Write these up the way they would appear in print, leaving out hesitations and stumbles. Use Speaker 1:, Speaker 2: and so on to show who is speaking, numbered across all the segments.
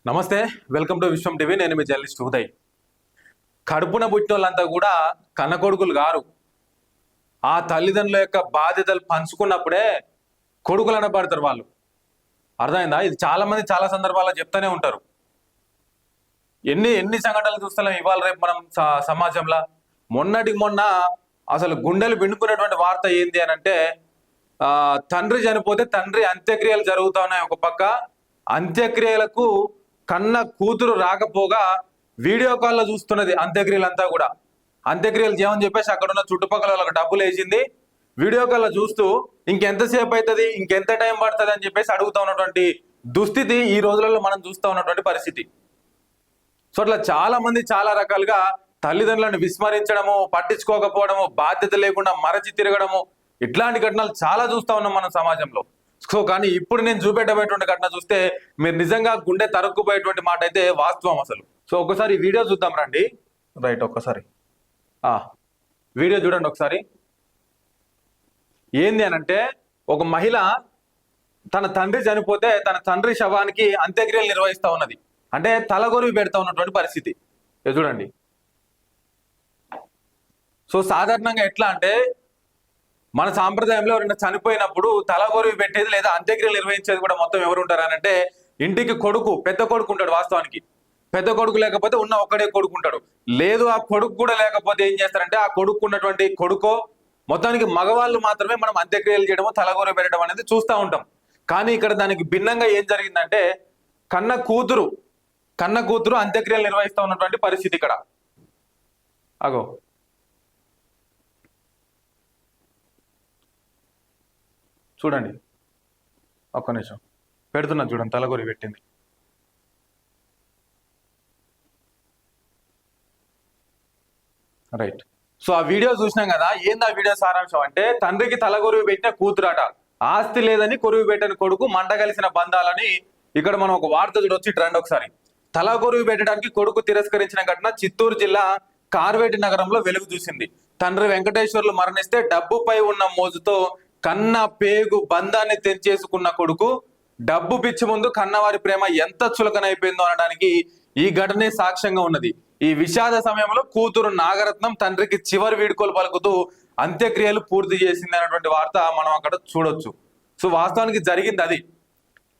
Speaker 1: నమస్తే, welcome to Vishwam TV. నేను మీ journalist Uday. కడుపున పుట్టిన వాళ్ళంతా కూడా కన్న కొడుకులు గారు. ఆ తల్లిదండ్రుల యొక్క బాధ్యతలు పంచుకున్నప్పుడే కొడుకులు అనబడతారు వాళ్ళు. అర్థమైందా? ఇది చాలా మంది చాలా సందర్భాల్లో చెప్తూనే ఉంటారు. ఎన్ని ఎన్ని సంఘటనలు చూస్తున్నాం ఇవాళ రేపు మనం సమాజంలో. మొన్నటికి మొన్న అసలు గుండెలు పిండుకునేటువంటి వార్త ఏంది అని అంటే, తండ్రి చనిపోతే తండ్రి అంత్యక్రియలు జరుగుతా ఉన్నాయి. ఒక పక్క అంత్యక్రియలకు కన్న కూతురు రాకపోగా వీడియో కాల్లో చూస్తున్నది అంత్యక్రియలంతా కూడా. అంత్యక్రియలు చేయమని చెప్పేసి అక్కడ ఉన్న చుట్టుపక్కల వాళ్ళకి డబ్బులు వేసింది. వీడియో కాల్లో చూస్తూ ఇంకెంతసేపు అవుతుంది, ఇంకెంత టైం పడుతుంది అని చెప్పేసి అడుగుతా ఉన్నటువంటి దుస్థితి ఈ రోజులలో మనం చూస్తూ ఉన్నటువంటి పరిస్థితి. సో అట్లా చాలా మంది చాలా రకాలుగా తల్లిదండ్రులను విస్మరించడము, పట్టించుకోకపోవడము, బాధ్యత లేకుండా మరచి తిరగడము, ఇట్లాంటి ఘటనలు చాలా చూస్తా ఉన్నాం మనం సమాజంలో. సో కానీ ఇప్పుడు నేను చూపెట్టబోయేటువంటి ఘటన చూస్తే మీరు నిజంగా గుండె తరుక్కుపోయేటువంటి మాట అయితే వాస్తవం అసలు. సో ఒకసారి వీడియో చూద్దాం రండి. రైట్, ఒక్కసారి వీడియో చూడండి ఒకసారి. ఏంది అనంటే, ఒక మహిళ తన తండ్రి చనిపోతే తన తండ్రి శవానికి అంత్యక్రియలు నిర్వహిస్తా ఉన్నది. అంటే తలగొరివి పెడతా ఉన్నటువంటి పరిస్థితి. చూడండి. సో సాధారణంగా ఎట్లా అంటే, మన సాంప్రదాయంలో ఎవరైనా చనిపోయినప్పుడు తలగొరివి పెట్టేది లేదా అంత్యక్రియలు నిర్వహించేది కూడా మొత్తం ఎవరు ఉంటారు అని అంటే, ఇంటికి కొడుకు, పెద్ద కొడుకు ఉంటాడు. వాస్తవానికి పెద్ద కొడుకు లేకపోతే ఉన్న ఒక్కడే కొడుకు ఉంటాడు. లేదు ఆ కొడుకు కూడా లేకపోతే ఏం చేస్తారంటే, ఆ కొడుకు ఉన్నటువంటి కొడుకో, మొత్తానికి మగవాళ్ళు మాత్రమే మనం అంత్యక్రియలు చేయడము, తలగొరివి పెట్టడం అనేది చూస్తూ ఉంటాం. కానీ ఇక్కడ దానికి భిన్నంగా ఏం జరిగిందంటే, కన్న కూతురు అంత్యక్రియలు నిర్వహిస్తూ ఉన్నటువంటి పరిస్థితి ఇక్కడ. అగో చూడండి, ఒక్క నిమిషం పెడుతున్నా చూడండి. తలగొరి పెట్టింది. రైట్. సో ఆ వీడియో చూసినాం కదా. ఏంది ఆ వీడియో సారాంశం అంటే, తండ్రికి తలగొరివి పెట్టిన కూతురాట, ఆస్తి లేదని కొరివి పెట్టని కొడుకు, మంట కలిసిన బంధాలని ఇక్కడ మనం ఒక వార్త చూడొచ్చి ట్రెండ్. ఒకసారి తలగొరివి పెట్టడానికి కొడుకు తిరస్కరించిన ఘటన చిత్తూరు జిల్లా కార్వేటి నగరంలో వెలుగు చూసింది. తండ్రి వెంకటేశ్వర్లు మరణిస్తే డబ్బుపై ఉన్న మోజుతో కన్న పేగు బంధాన్ని తెంచేసుకున్న కొడుకు, డబ్బు పిచ్చి ముందు కన్నవారి ప్రేమ ఎంత చులకనైపోయిందో అనడానికి ఈ ఘటనే సాక్ష్యంగా ఉన్నది. ఈ విషాద సమయంలో కూతురు నాగరత్నం తండ్రికి చివరి వీడుకోలు పలుకుతూ అంత్యక్రియలు పూర్తి చేసింది అన్నటువంటి వార్త మనం అక్కడ చూడొచ్చు. సో వాస్తవానికి జరిగింది అది.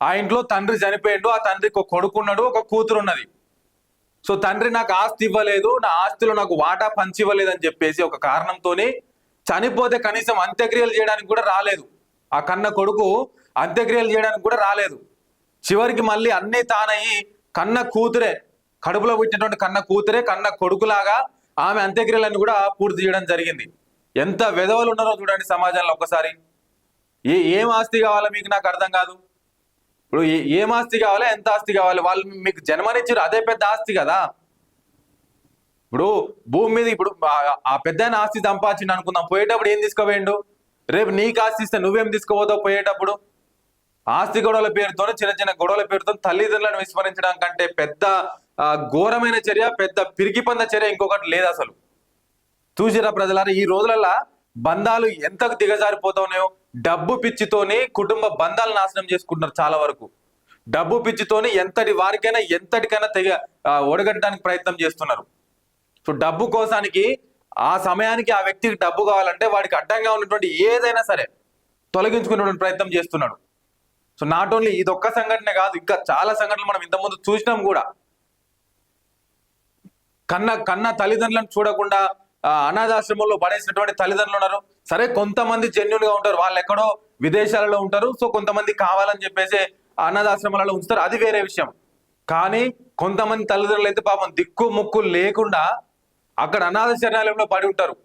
Speaker 1: ఆ ఇంట్లో తండ్రి చనిపోయిండు, ఆ తండ్రికి ఒక కొడుకున్నాడు, ఒక కూతురు ఉన్నది. సో తండ్రి నాకు ఆస్తి ఇవ్వలేదు, నా ఆస్తిలో నాకు వాటా పంచి ఇవ్వలేదు అని చెప్పేసి ఒక కారణంతోనే చనిపోతే కనీసం అంత్యక్రియలు చేయడానికి కూడా రాలేదు. ఆ కన్న కొడుకు అంత్యక్రియలు చేయడానికి కూడా రాలేదు. చివరికి మళ్ళీ అన్నీ తానయ్యి కన్న కూతురే, కడుపులో పుట్టినటువంటి కన్న కూతురే కన్న కొడుకులాగా ఆమె అంత్యక్రియలన్నీ కూడా పూర్తి చేయడం జరిగింది. ఎంత వెధవలు ఉన్నారో చూడండి సమాజంలో. ఒక్కసారి ఏం ఆస్తి కావాలో మీకు నాకు అర్థం కాదు. ఇప్పుడు ఏం ఆస్తి కావాలా, ఎంత ఆస్తి కావాలి? వాళ్ళు మీకు జన్మనిచ్చారు, అదే పెద్ద ఆస్తి కదా. ఇప్పుడు భూమి మీద ఇప్పుడు ఆ పెద్ద ఆస్తి సంపాదించిండు అనుకుందాం, పోయేటప్పుడు ఏం తీసుకుపోయిండు? రేపు నీకు ఆస్తి ఇస్తే నువ్వేం తీసుకుపోతావు పోయేటప్పుడు? ఆస్తి గొడవల పేరుతో, చిన్న చిన్న గొడవల పేరుతో తల్లిదండ్రులను విస్మరించడం కంటే పెద్ద ఘోరమైన చర్య, పెద్ద పిరికిపంద చర్య ఇంకొకటి లేదు అసలు. చూసిరా ప్రజలారా, ఈ రోజులల్లా బంధాలు ఎంతకు దిగజారిపోతా ఉన్నాయో. డబ్బు పిచ్చితోని కుటుంబ బంధాలు నాశనం చేసుకుంటున్నారు చాలా వరకు. డబ్బు పిచ్చితోని ఎంతటి వారికైనా ఎంతటికైనా ఒడగట్టడానికి ప్రయత్నం చేస్తున్నారు. సో డబ్బు కోసానికి, ఆ సమయానికి ఆ వ్యక్తికి డబ్బు కావాలంటే వాడికి అడ్డంగా ఉన్నటువంటి ఏదైనా సరే తొలగించుకునేటువంటి ప్రయత్నం చేస్తున్నాడు. సో నాట్ ఓన్లీ ఇది ఒక్క సంఘటనే కాదు, ఇంకా చాలా సంఘటనలు మనం ఇంతకుముందు చూసినాం కూడా. కన్న తల్లిదండ్రులను చూడకుండా అనాథాశ్రమంలో పడేసినటువంటి తల్లిదండ్రులు ఉన్నారు. సరే, కొంతమంది జెన్యున్ గా ఉంటారు, వాళ్ళు ఎక్కడో విదేశాలలో ఉంటారు. సో కొంతమంది కావాలని చెప్పేసి అనాథాశ్రమాలలో ఉంచుతారు, అది వేరే విషయం. కానీ కొంతమంది తల్లిదండ్రులు అయితే పాపం దిక్కు ముక్కు లేకుండా అక్కడ అనాథ శరణాలయంలో పడి ఉంటారు.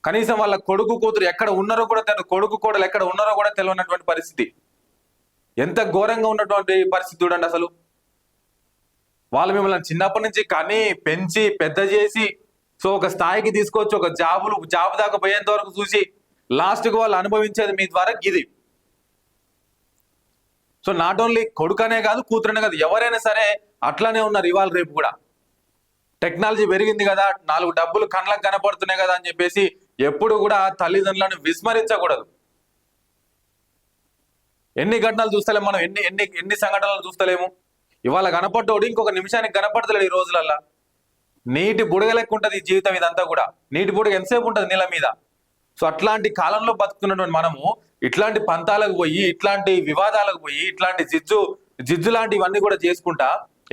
Speaker 1: కనీసం వాళ్ళ కొడుకు కూతురు ఎక్కడ ఉన్నారో కూడా తెలియదు, కొడుకు కోడలు ఎక్కడ ఉన్నారో కూడా తెలియనటువంటి పరిస్థితి. ఎంత ఘోరంగా ఉన్నటువంటి పరిస్థితి చూడండి అసలు. వాళ్ళు మిమ్మల్ని చిన్నప్పటి నుంచి కని పెంచి పెద్ద చేసి, సో ఒక స్థాయికి తీసుకొచ్చి ఒక జాబ్ దాకా పోయేంత వరకు చూసి లాస్ట్కి వాళ్ళు అనుభవించేది మీ ద్వారా ఇది. సో నాట్ ఓన్లీ కొడుకనే కాదు, కూతురనే కాదు, ఎవరైనా సరే అట్లానే ఉన్నారు ఇవాళ రేపు కూడా. టెక్నాలజీ పెరిగింది కదా, 4 డబ్బులు కళ్ళకు కనపడుతున్నాయి కదా అని చెప్పేసి ఎప్పుడు కూడా తల్లిదండ్రులను విస్మరించకూడదు. ఎన్ని ఘటనలు చూస్తలేము మనం, ఎన్ని సంఘటనలు చూస్తలేము. ఇవాళ కనపడ్డోడు ఇంకొక నిమిషానికి కనపడతలేడు ఈ రోజులల్లా. నీటి బుడగ లెక్క ఉంటది ఈ జీవితం ఇదంతా కూడా. నీటి బుడగ ఎంతసేపు ఉంటది నీళ్ళ మీద. సో అట్లాంటి కాలంలో బతుకుతున్నటువంటి మనము ఇట్లాంటి పంతాలకు పోయి, ఇట్లాంటి వివాదాలకు పోయి, ఇట్లాంటి జిజ్జు లాంటివన్నీ కూడా చేసుకుంటా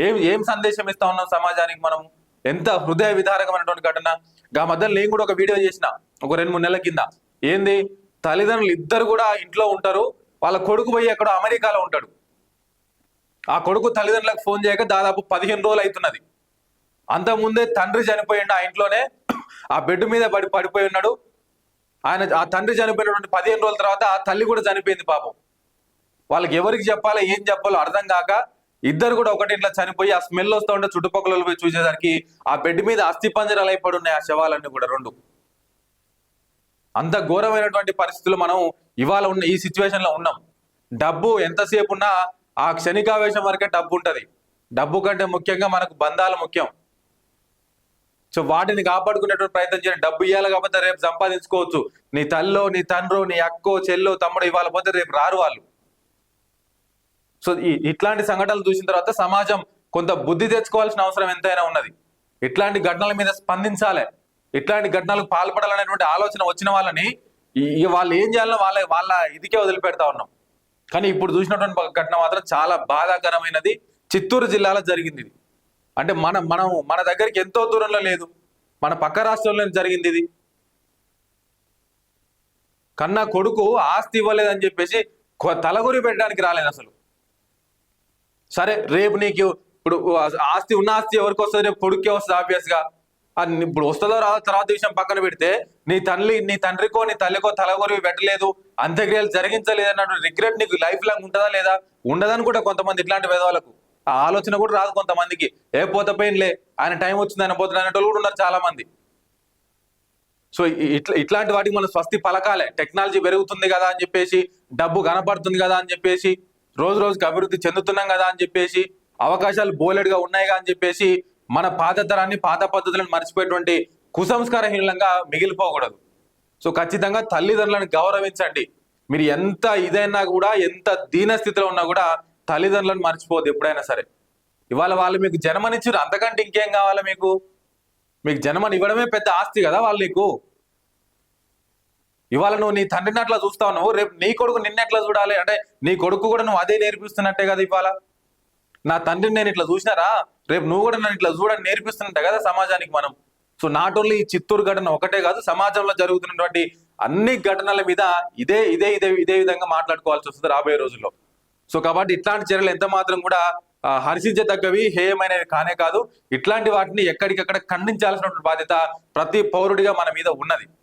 Speaker 1: ఏం ఏం సందేశం ఇస్తా ఉన్నాం సమాజానికి మనము? ఎంత హృదయ విదారకమైనటువంటి ఘటన. గా మధ్యలో నేను కూడా ఒక వీడియో చేసిన ఒక 2-3 నెలల కింద. ఏంది, తల్లిదండ్రులు ఇద్దరు కూడా ఇంట్లో ఉంటారు, వాళ్ళ కొడుకు పోయి ఎక్కడో అమెరికాలో ఉంటాడు. ఆ కొడుకు తల్లిదండ్రులకు ఫోన్ చేయక దాదాపు 15 రోజులు అవుతున్నది. అంతకుముందే తండ్రి చనిపోయిండు, ఆ ఇంట్లోనే ఆ బెడ్ మీద పడిపోయి ఉన్నాడు. ఆ తండ్రి చనిపోయినటువంటి 15 రోజుల తర్వాత ఆ తల్లి కూడా చనిపోయింది పాపం. వాళ్ళకి ఎవరికి చెప్పాలో ఏం చెప్పాలో అర్థం కాక ఇద్దరు కూడా ఒకటి ఇంట్లో చనిపోయి, ఆ స్మెల్ వస్తూ ఉంటే చుట్టుపక్కల పోయి చూసేసరికి ఆ బెడ్ మీద అస్థి పంజరాలు అయిపడి ఉన్నాయి ఆ శవాలన్నీ కూడా 2. అంత ఘోరమైనటువంటి పరిస్థితులు మనం ఇవాళ ఉన్న ఈ సిచ్యువేషన్ లో ఉన్నాం. డబ్బు ఎంతసేపు ఉన్నా ఆ క్షణికావేశం వరకే డబ్బు ఉంటది. డబ్బు కంటే ముఖ్యంగా మనకు బంధాలు ముఖ్యం. సో వాటిని కాపాడుకునేటువంటి ప్రయత్నం చేయండి. డబ్బు ఇవ్వాలి కాబట్టి రేపు సంపాదించుకోవచ్చు. నీ తల్లో, నీ తండ్రో, నీ అక్కో, చెల్లో, తమ్ముడు ఇవాళ పోతే రేపు రారు వాళ్ళు. సో ఇట్లాంటి సంఘటనలు చూసిన తర్వాత సమాజం కొంత బుద్ధి తెచ్చుకోవాల్సిన అవసరం ఎంతైనా ఉన్నది. ఇట్లాంటి ఘటనల మీద స్పందించాలి. ఇట్లాంటి ఘటనలకు పాల్పడాలనేటువంటి ఆలోచన వచ్చిన వాళ్ళని వాళ్ళు ఏం చేయాలో వాళ్ళ ఇదికే వదిలిపెడతా ఉన్నాం. కానీ ఇప్పుడు చూసినటువంటి ఘటన మాత్రం చాలా బాధాకరమైనది. చిత్తూరు జిల్లాలో జరిగింది ఇది. అంటే మన దగ్గరికి ఎంతో దూరంలో లేదు, మన పక్క రాష్ట్రంలో జరిగింది ఇది. కన్నా కొడుకు ఆస్తి ఇవ్వలేదని చెప్పేసి తలగొరి పెట్టడానికి రాలేదు అసలు. సరే, రేపు నీకు ఇప్పుడు ఆస్తి ఉన్న ఆస్తి ఎవరికి వస్తుంది? రేపు కొడుకే వస్తుంది ఆబ్వియస్ గా. ఇప్పుడు వస్తుందో రాదో తర్వాత విషయం పక్కన పెడితే, నీ తండ్రికో నీ తల్లికో తలగొరి పెట్టలేదు, అంత్యక్రియలు జరిగించలేదు అన్న రిగ్రెట్ నీకు లైఫ్ లాంగ్ ఉంటుందా లేదా? ఉండదని కూడా కొంతమంది ఇట్లాంటి పేదవాళ్ళకు ఆ ఆలోచన కూడా రాదు కొంతమందికి. ఏ పోతే పోయినలే, ఆయన టైం వచ్చింది, ఆయన పోతుంది అనేటోళ్ళు కూడా ఉన్నారు చాలా మంది. సో ఇట్లాంటి వాటికి మనం స్వస్తి పలకాలే. టెక్నాలజీ పెరుగుతుంది కదా అని చెప్పేసి, డబ్బు కనపడుతుంది కదా అని చెప్పేసి, రోజు రోజుకి అభివృద్ధి చెందుతున్నాం కదా అని చెప్పేసి, అవకాశాలు బోలెడుగా ఉన్నాయిగా అని చెప్పేసి మన పాత తరాన్ని, పాత పద్ధతులను మర్చిపోయేటువంటి కుసంస్కారహీనంగా మిగిలిపోకూడదు. సో ఖచ్చితంగా తల్లిదండ్రులను గౌరవించండి. మీరు ఎంత ఇదైనా కూడా, ఎంత దీన స్థితిలో ఉన్నా కూడా తల్లిదండ్రులను మర్చిపోవద్దు ఎప్పుడైనా సరే. ఇవాళ వాళ్ళు మీకు జన్మనిచ్చారు, అంతకంటే ఇంకేం కావాలా? మీకు జన్మని ఇవ్వడమే పెద్ద ఆస్తి కదా వాళ్ళు నీకు. ఇవాళ నువ్వు నీ తండ్రిని అట్లా చూస్తావు, నువ్వు రేపు నీ కొడుకు నిన్నెట్లా చూడాలి? అంటే నీ కొడుకు కూడా నువ్వు అదే నేర్పిస్తున్నట్టే కదా. ఇవాళ నా తండ్రిని నేను ఇట్లా చూసినారా, రేపు నువ్వు కూడా నన్ను ఇట్లా చూడని నేర్పిస్తున్నట్టే కదా సమాజానికి మనం. సో నాట్ ఓన్లీ ఈ చిత్తూరు ఘటన ఒకటే కాదు, సమాజంలో జరుగుతున్నటువంటి అన్ని ఘటనల మీద ఇదే విధంగా మాట్లాడుకోవాల్సి వస్తుంది రాబోయే రోజుల్లో. సో కాబట్టి ఇట్లాంటి చర్యలు ఎంత మాత్రం కూడా హర్షించదగ్గవి, హేయమైనవి కానే కాదు. ఇట్లాంటి వాటిని ఎక్కడికక్కడ ఖండించాల్సినటువంటి బాధ్యత ప్రతి పౌరుడిగా మన మీద ఉన్నది.